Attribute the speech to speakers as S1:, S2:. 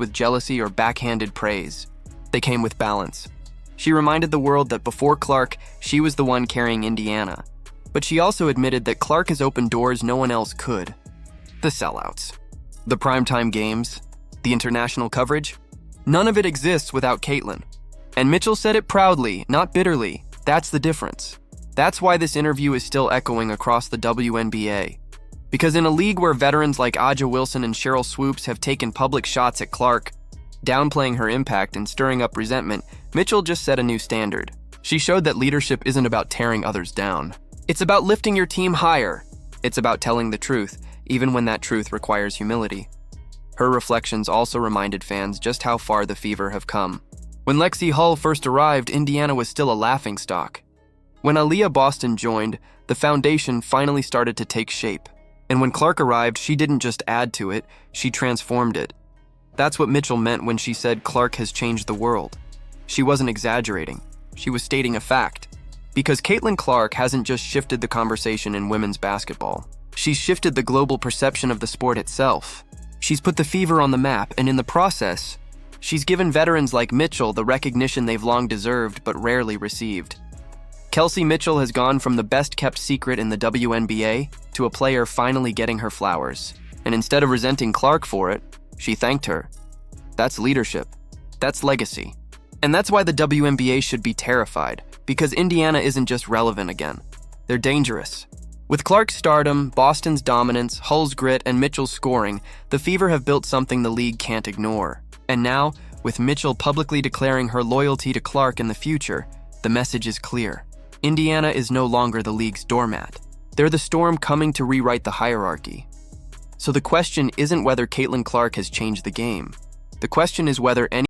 S1: with jealousy or backhanded praise. They came with balance. She reminded the world that before Clark, she was the one carrying Indiana. But she also admitted that Clark has opened doors no one else could. The sellouts. The primetime games. The international coverage. None of it exists without Caitlin. And Mitchell said it proudly, not bitterly. That's the difference. That's why this interview is still echoing across the WNBA. Because in a league where veterans like Aja Wilson and Cheryl Swoops have taken public shots at Clark, downplaying her impact and stirring up resentment, Mitchell just set a new standard. She showed that leadership isn't about tearing others down. It's about lifting your team higher. It's about telling the truth, even when that truth requires humility. Her reflections also reminded fans just how far the Fever have come. When Lexi Hull first arrived, Indiana was still a laughingstock. When Aaliyah Boston joined, the foundation finally started to take shape. And when Clark arrived, she didn't just add to it, she transformed it. That's what Mitchell meant when she said Clark has changed the world. She wasn't exaggerating. She was stating a fact. Because Caitlin Clark hasn't just shifted the conversation in women's basketball. She's shifted the global perception of the sport itself. She's put the Fever on the map, and in the process, she's given veterans like Mitchell the recognition they've long deserved but rarely received. Kelsey Mitchell has gone from the best-kept secret in the WNBA to a player finally getting her flowers. And instead of resenting Clark for it, she thanked her. That's leadership. That's legacy. And that's why the WNBA should be terrified, because Indiana isn't just relevant again. They're dangerous. With Clark's stardom, Boston's dominance, Hull's grit, and Mitchell's scoring, the Fever have built something the league can't ignore. And now, with Mitchell publicly declaring her loyalty to Clark in the future, the message is clear. Indiana is no longer the league's doormat. They're the storm coming to rewrite the hierarchy. So the question isn't whether Caitlin Clark has changed the game. The question is whether any